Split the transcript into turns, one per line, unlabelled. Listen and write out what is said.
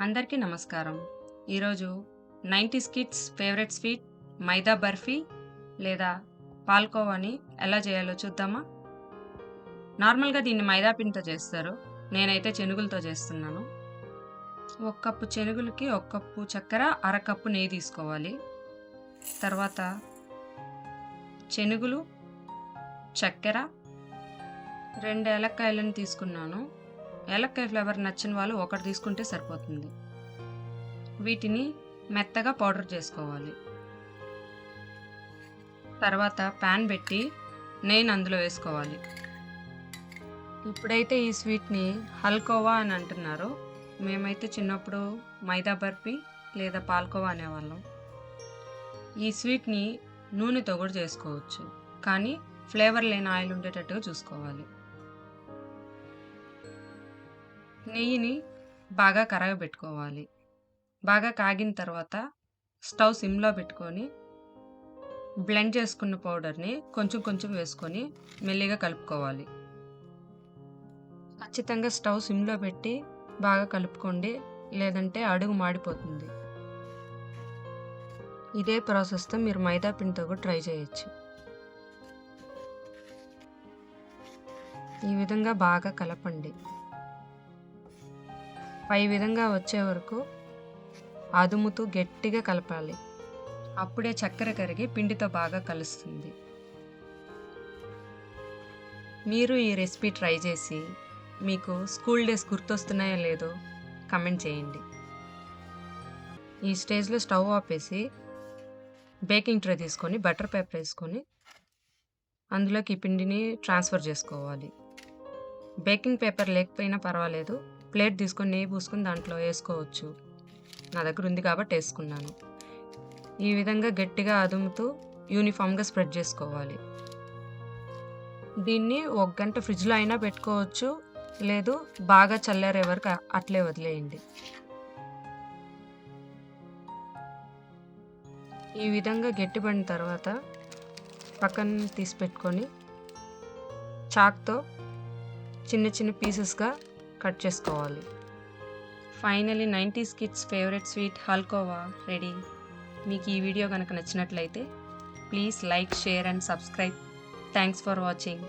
అందరికీ నమస్కారం. ఈరోజు 90స్ కిడ్స్ ఫేవరెట్ స్వీట్ మైదా బర్ఫీ లేదా పాల్కోవాని ఎలా చేయాలో చూద్దామా? నార్మల్‌గా దీన్ని మైదా పిండితో చేస్తారు. నేనైతే శనుగులతో చేస్తున్నాను. ఒక కప్పు శనుగులకి ఒక కప్పు చక్కెర, అరకప్పు నెయ్యి తీసుకోవాలి. తర్వాత శనుగులు, చక్కెర, 2 ఏలక్కాయలను తీసుకున్నాను. ఏలక్కాయ ఫ్లేవర్ నచ్చని వాళ్ళు ఒకటి తీసుకుంటే సరిపోతుంది. వీటిని మెత్తగా పౌడర్ చేసుకోవాలి. తర్వాత ప్యాన్ పెట్టి నెయ్యిని అందులో వేసుకోవాలి. ఇప్పుడైతే ఈ స్వీట్‌ని హల్కోవా అని అంటున్నారు. మేమైతే చిన్నప్పుడు మైదా బర్ఫీ లేదా పాల్కోవా అనేవాళ్ళం. ఈ స్వీట్‌ని నూనెతో కూడా చేసుకోవచ్చు. కానీ ఫ్లేవర్ లేని ఆయిల్ ఉండేటట్టుగా చూసుకోవాలి. నెయ్యిని బాగా కరగబెట్టుకోవాలి. బాగా కాగిన తర్వాత స్టవ్ సిమ్‌లో పెట్టుకొని బ్లెండ్ చేసుకున్న పౌడర్‌ని కొంచెం కొంచెం వేసుకొని మెల్లిగా కలుపుకోవాలి. ఖచ్చితంగా స్టవ్ సిమ్‌లో పెట్టి బాగా కలుపుకోండి. లేదంటే అడుగు మాడిపోతుంది. ఇదే ప్రాసెస్‌తో మీరు మైదా పిండితో కూడా ట్రై చేయొచ్చు. ఈ విధంగా బాగా కలపండి. పై విధంగా వచ్చే వరకు అదుముతూ గట్టిగా కలపాలి. అప్పుడే చక్కెర కరిగి పిండితో బాగా కలుస్తుంది. మీరు ఈ రెసిపీ ట్రై చేసి మీకు స్కూల్ డేస్ గుర్తొస్తున్నాయో లేదో కమెంట్ చేయండి. ఈ స్టేజ్‌లో స్టవ్ ఆపేసి బేకింగ్ ట్రే తీసుకొని బటర్ పేపర్ వేసుకొని అందులోకి ఈ పిండిని ట్రాన్స్‌ఫర్ చేసుకోవాలి. బేకింగ్ పేపర్ లేకపోయినా పర్వాలేదు. ప్లేట్ తీసుకొని నెయ్యి పూసుకొని దాంట్లో వేసుకోవచ్చు. నా దగ్గర ఉంది కాబట్టి వేసుకున్నాను. ఈ విధంగా గట్టిగా అదుముతూ యూనిఫామ్‌గా స్ప్రెడ్ చేసుకోవాలి. దీన్ని ఒక గంట ఫ్రిడ్జ్‌లో అయినా పెట్టుకోవచ్చు. లేదు బాగా చల్లారే వరకు అట్లే వదిలేయండి. ఈ విధంగా గట్టిపడిన తర్వాత పక్కన తీసి పెట్టుకొని చాక్‌తో చిన్న చిన్న పీసెస్‌గా కట్ చేసుకోవాలి. ఫైనల్లీ 90స్ కిడ్స్ ఫేవరెట్ స్వీట్ హల్కోవా రెడీ. మీకు ఈ వీడియో కనుక నచ్చినట్లయితే please like, share and subscribe. Thanks for watching.